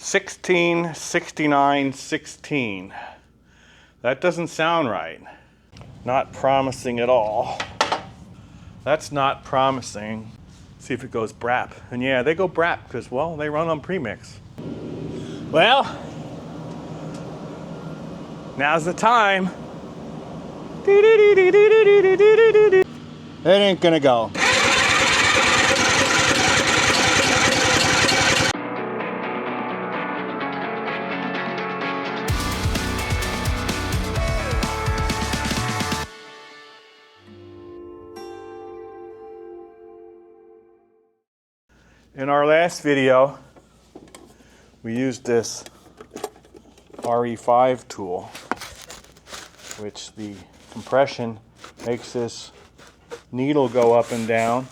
16, 69, 16. That doesn't sound right. Not promising at all. That's not promising. See if it goes brap. And yeah, they go brap because, well, they run on premix. Well, now's the time. It ain't gonna go. In our last video, we used this RE5 tool, which the compression makes this needle go up and down,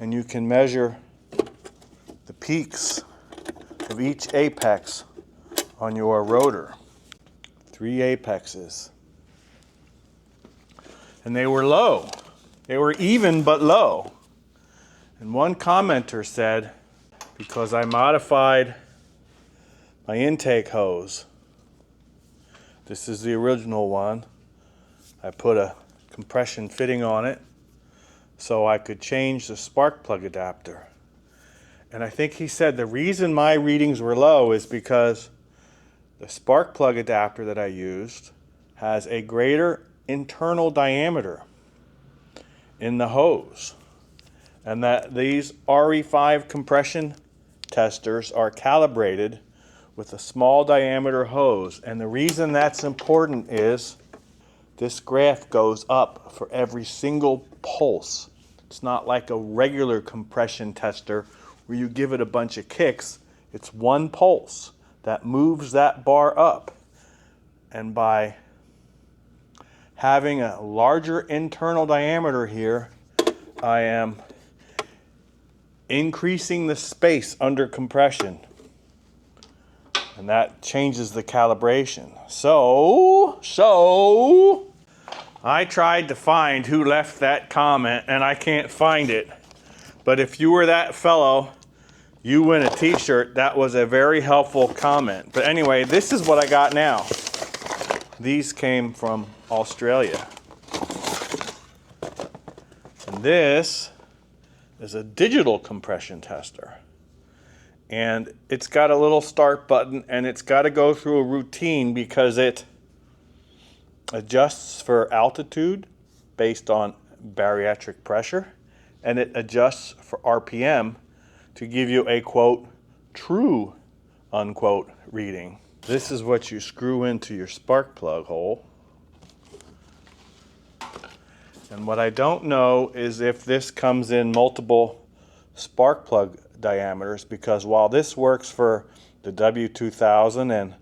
and you can measure the peaks of each apex on your rotor. 3 apexes. And they were low. They were even but low. And one commenter said, because I modified my intake hose, this is the original one, I put a compression fitting on it so I could change the spark plug adapter. And I think he said the reason my readings were low is because the spark plug adapter that I used has a greater internal diameter in the hose. And that these RE5 compression testers are calibrated with a small diameter hose. And the reason that's important is this graph goes up for every single pulse. It's not like a regular compression tester where you give it a bunch of kicks. It's one pulse that moves that bar up. And by having a larger internal diameter here, I am increasing the space under compression, and that changes the calibration. So I tried to find who left that comment and I can't find it, but if you were that fellow, you win a t-shirt. That was a very helpful comment. But anyway, this is what I got now. These came from Australia, and this is a digital compression tester, and it's got a little start button, and it's got to go through a routine because it adjusts for altitude based on barometric pressure, and it adjusts for RPM to give you a quote true unquote reading. This is what you screw into your spark plug hole. And what I don't know is if this comes in multiple spark plug diameters, because while this works for the W2000 and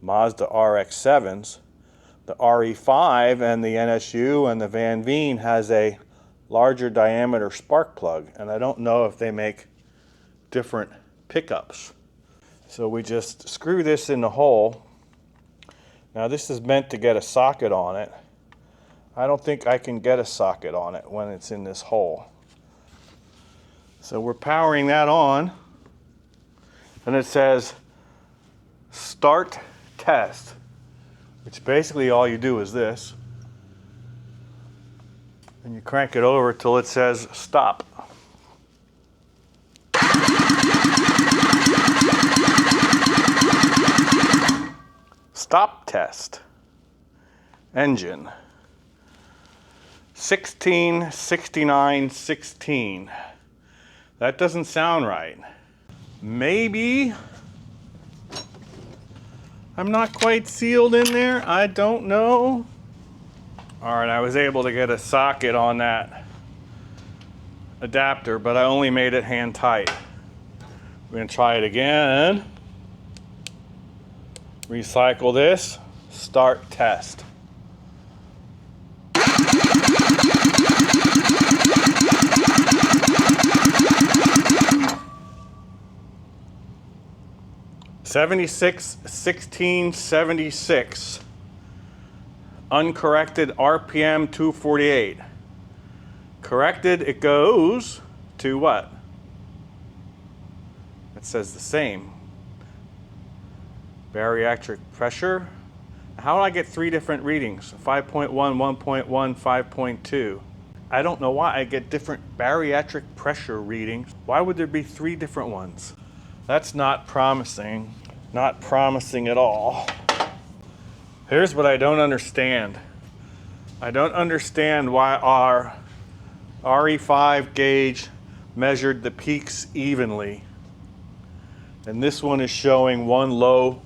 Mazda RX-7s, the RE5 and the NSU and the Van Veen has a larger diameter spark plug, and I don't know if they make different pickups. So we just screw this in the hole. Now this is meant to get a socket on it. I don't think I can get a socket on it when it's in this hole. So we're powering that on, and it says start test, which basically all you do is this, and you crank it over till it says stop. Stop test. Engine. 16, 69, 16. That doesn't sound right. Maybe I'm not quite sealed in there. I don't know. All right, I was able to get a socket on that adapter, but I only made it hand tight. We're gonna try it again. Recycle this. Start test. (76, 16, 76). Uncorrected RPM 248. Corrected, it goes to what? It says the same. Barometric pressure. How do I get 3 different readings? 5.1, 1.1, 5.2. I don't know why I get different barometric pressure readings. Why would there be 3 different ones? That's not promising. Not promising at all. Here's what I don't understand. I don't understand why our RE5 gauge measured the peaks evenly, and this one is showing one low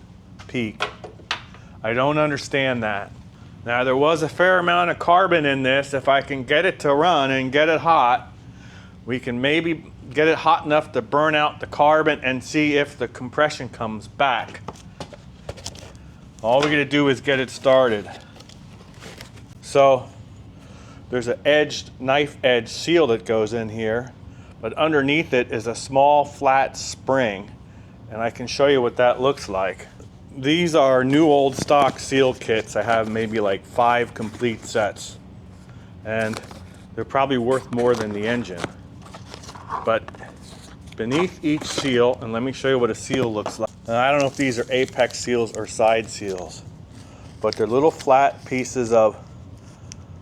peak. I don't understand that. Now, there was a fair amount of carbon in this. If I can get it to run and get it hot, we can maybe get it hot enough to burn out the carbon and see if the compression comes back. All we're gonna do is get it started. So there's an edged, knife edge seal that goes in here, but underneath it is a small flat spring, and I can show you what that looks like. These are new old stock seal kits. I have maybe like 5 complete sets, and they're probably worth more than the engine. But beneath each seal, and let me show you what a seal looks like. And I don't know if these are apex seals or side seals, but they're little flat pieces of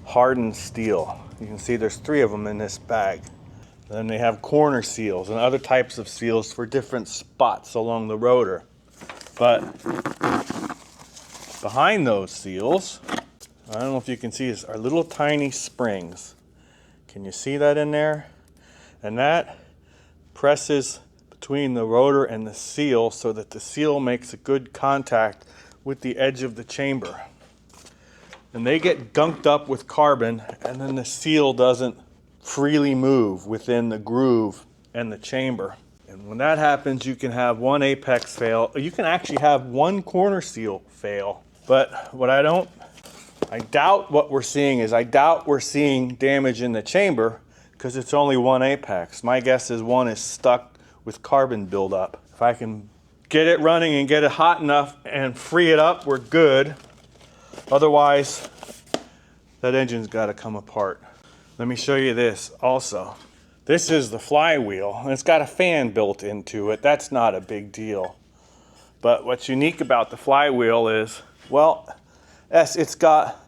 hardened steel. You can see there's 3 of them in this bag. And then they have corner seals and other types of seals for different spots along the rotor. But behind those seals, I don't know if you can see this, are little tiny springs. Can you see that in there? And that presses between the rotor and the seal so that the seal makes a good contact with the edge of the chamber. And they get gunked up with carbon, and then the seal doesn't freely move within the groove and the chamber. And when that happens, you can have 1 apex fail. You can actually have 1 corner seal fail. But what I doubt what we're seeing is, I doubt we're seeing damage in the chamber because it's only 1 apex. My guess is 1 is stuck with carbon buildup. If I can get it running and get it hot enough and free it up, we're good. Otherwise, that engine's got to come apart. Let me show you this also. This is the flywheel, and it's got a fan built into it. That's not a big deal. But what's unique about the flywheel is, well, yes, it's got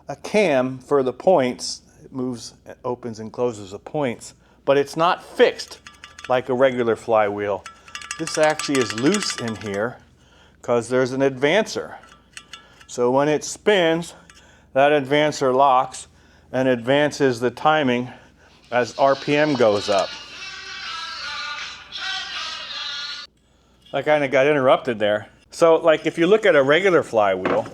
a cam for the points. It moves, it opens and closes the points, but it's not fixed like a regular flywheel. This actually is loose in here because there's an advancer. So when it spins, that advancer locks and advances the timing as RPM goes up. I kind of got interrupted there. So like if you look at a regular flywheel,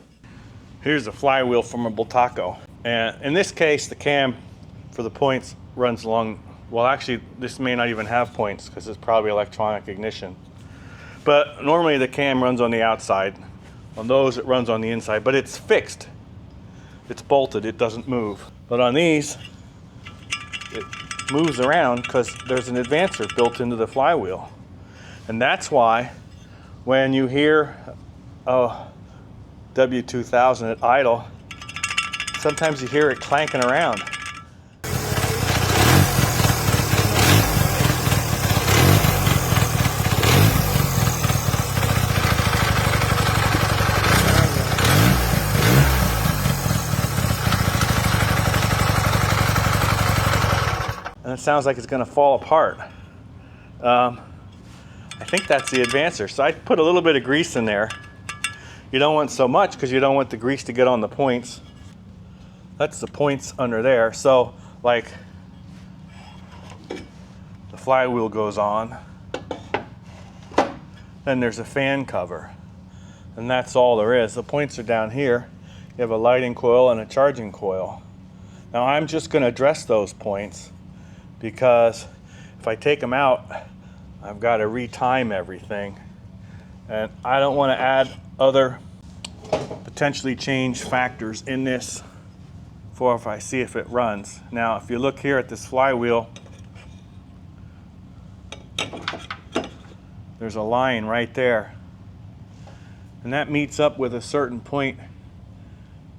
here's a flywheel from a Bultaco. And in this case, the cam for the points runs along, well actually this may not even have points because it's probably electronic ignition. But normally the cam runs on the outside. On those it runs on the inside, but it's fixed. It's bolted, it doesn't move. But on these, it moves around because there's an advancer built into the flywheel. And that's why when you hear a W2000 at idle, sometimes you hear it clanking around. And it sounds like it's going to fall apart. I think that's the advancer. So I put a little bit of grease in there. You don't want so much because you don't want the grease to get on the points. That's the points under there. So like the flywheel goes on, then there's a fan cover, and that's all there is. The points are down here. You have a lighting coil and a charging coil. Now I'm just going to address those points because if I take them out, I've got to retime everything, and I don't want to add other potentially change factors in this for if I see if it runs. Now if you look here at this flywheel, there's a line right there, and that meets up with a certain point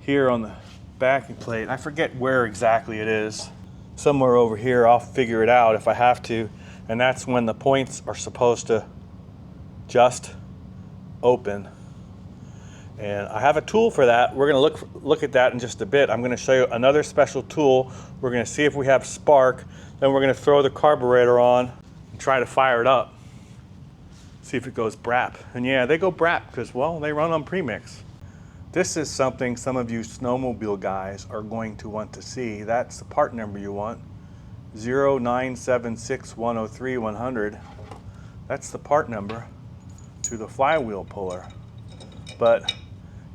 here on the backing plate. I forget where exactly it is. Somewhere over here. I'll figure it out if I have to. And that's when the points are supposed to just open. And I have a tool for that. We're gonna look at that in just a bit. I'm gonna show you another special tool. We're gonna see if we have spark. Then we're gonna throw the carburetor on and try to fire it up. See if it goes brap. And yeah, they go brap because, well, they run on premix. This is something some of you snowmobile guys are going to want to see. That's the part number you want. 0976103-100. That's the part number to the flywheel puller. But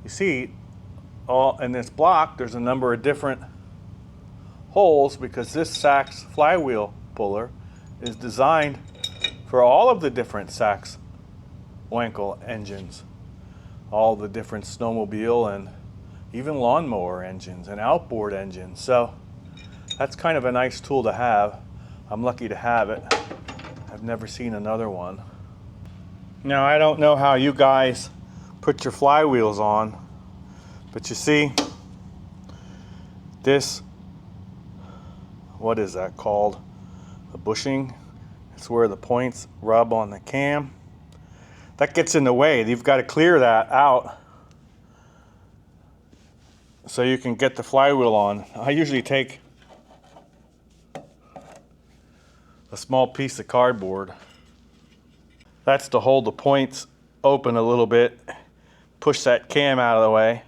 you see, all in this block, there's a number of different holes because this Sachs flywheel puller is designed for all of the different Sachs Wankel engines, all the different snowmobile and even lawnmower engines and outboard engines. So that's kind of a nice tool to have. I'm lucky to have it. I've never seen another one. Now, I don't know how you guys put your flywheels on, but you see this, what is that called? The bushing. It's where the points rub on the cam. That gets in the way. You've got to clear that out so you can get the flywheel on. I usually take a small piece of cardboard. That's to hold the points open a little bit, push that cam out of the way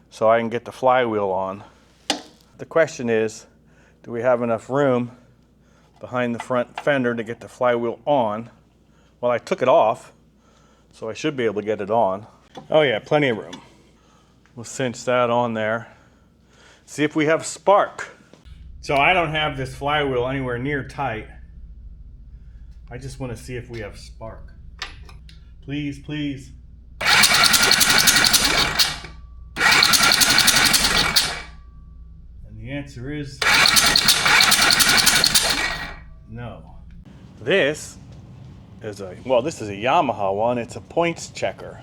so I can get the flywheel on. The question is, do we have enough room behind the front fender to get the flywheel on? Well, I took it off, so I should be able to get it on. Oh yeah, plenty of room. We'll cinch that on there. See if we have spark. So I don't have this flywheel anywhere near tight. I just want to see if we have spark. Please, please. And the answer is no. This is a Yamaha one. It's a points checker.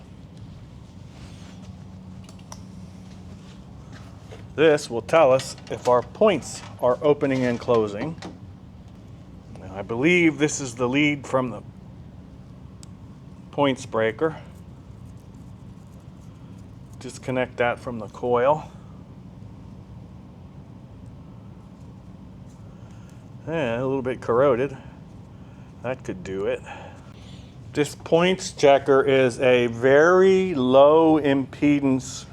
This will tell us if our points are opening and closing. Now, I believe this is the lead from the points breaker. Disconnect that from the coil. Yeah, a little bit corroded. That could do it. This points checker is a very low impedance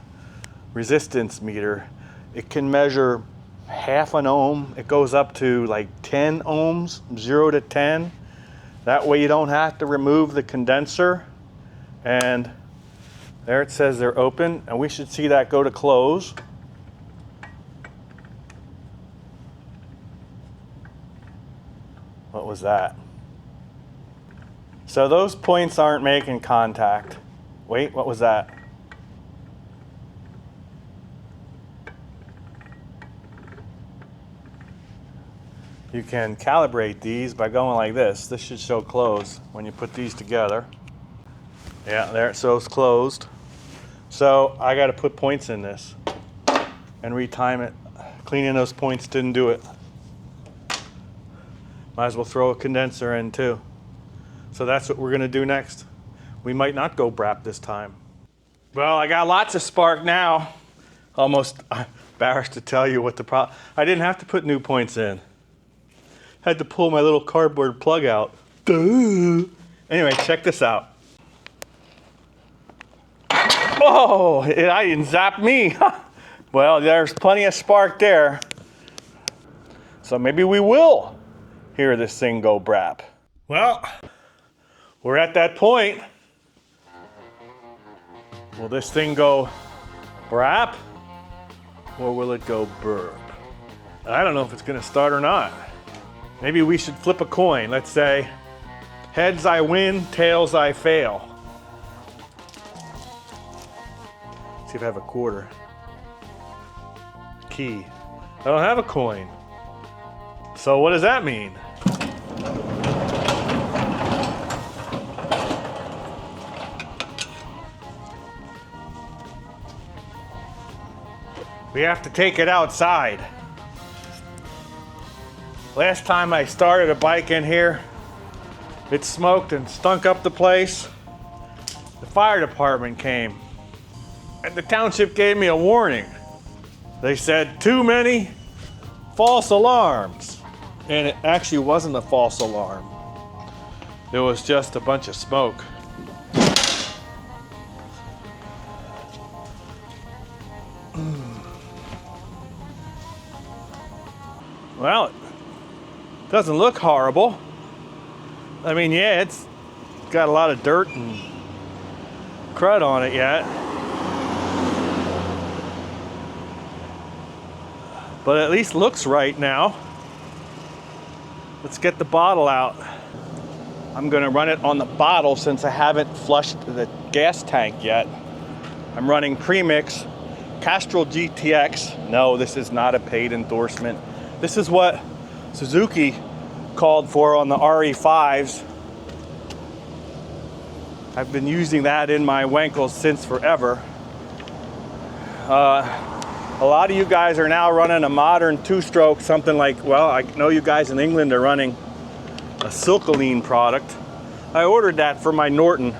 resistance meter. It can measure half an ohm. It goes up to like 10 ohms, 0 to 10. That way you don't have to remove the condenser. And there it says they're open, and we should see that go to close. What was that? So those points aren't making contact. Wait, what was that? You can calibrate these by going like this. This should show close when you put these together. Yeah, there it shows closed. So I got to put points in this and retime it. Cleaning those points didn't do it. Might as well throw a condenser in too. So that's what we're going to do next. We might not go brap this time. Well, I got lots of spark now. Almost embarrassed to tell you what the problem. I didn't have to put new points in. Had to pull my little cardboard plug out. Duh. Anyway, check this out. Oh, it didn't zap me. Well, there's plenty of spark there. So maybe we will hear this thing go brap. Well, we're at that point. Will this thing go brap or will it go burp? I don't know if it's going to start or not. Maybe we should flip a coin. Let's say, heads I win, tails I fail. See if I have a quarter. Key. I don't have a coin. So what does that mean? We have to take it outside. Last time I started a bike in here, it smoked and stunk up the place. The fire department came. And the township gave me a warning. They said too many false alarms. And it actually wasn't a false alarm. It was just a bunch of smoke. Well, it doesn't look horrible. I mean, yeah, it's got a lot of dirt and crud on it yet. But at least looks right now. Let's get the bottle out. I'm gonna run it on the bottle since I haven't flushed the gas tank yet. I'm running premix Castrol GTX. No, this is not a paid endorsement. This is what Suzuki called for on the RE5s. I've been using that in my Wankels since forever. A lot of you guys are now running a modern two-stroke, something like, well, I know you guys in England are running a Silcoline product. I ordered that for my Norton.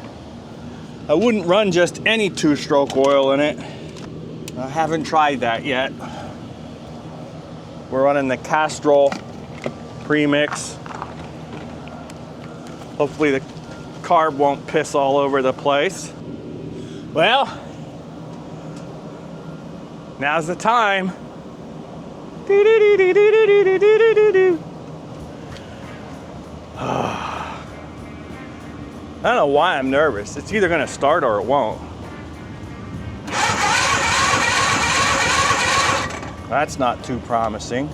I wouldn't run just any two-stroke oil in it. I haven't tried that yet. We're running the Castrol premix. Hopefully the carb won't piss all over the place. Well, now's the time. I don't know why I'm nervous. It's either gonna start or it won't. That's not too promising.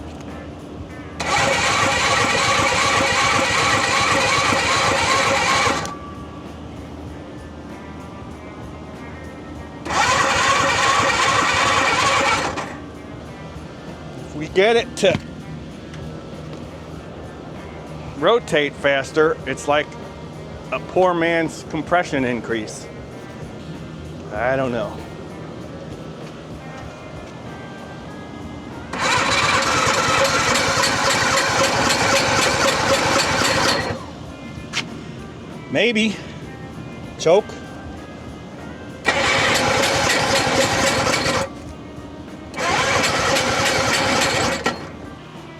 If we get it to rotate faster, it's like a poor man's compression increase. I don't know. Maybe. Choke.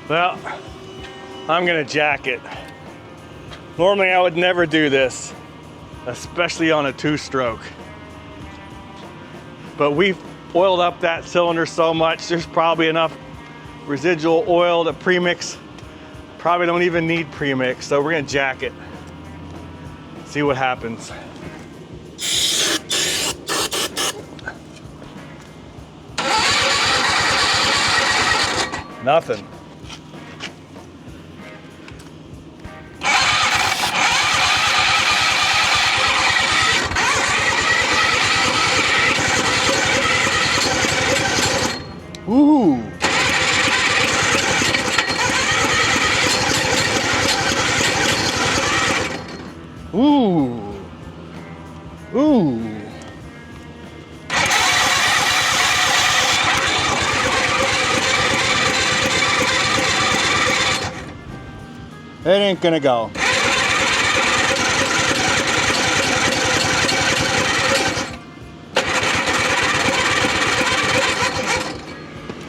Well, I'm gonna jack it. Normally I would never do this, especially on a two-stroke. But we've oiled up that cylinder so much, there's probably enough residual oil to premix. Probably don't even need premix, so we're gonna jack it. See what happens. Nothing. Ooh. Ooh. Ooh. It ain't gonna go.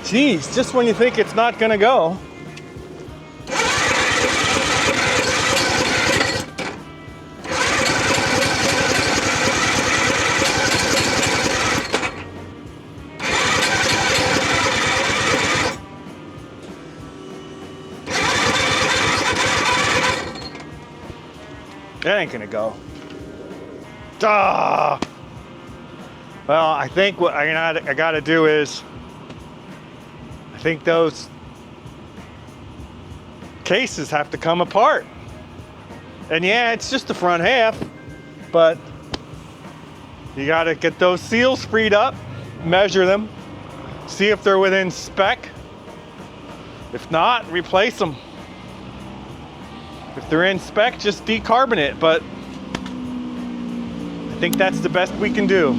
Jeez, just when you think it's not gonna go. That ain't gonna go. Duh. Well, I think what I gotta do is, I think those cases have to come apart. And yeah, it's just the front half, but you gotta get those seals freed up, measure them, see if they're within spec. If not, replace them. If they're in spec, just decarbonate, but I think that's the best we can do.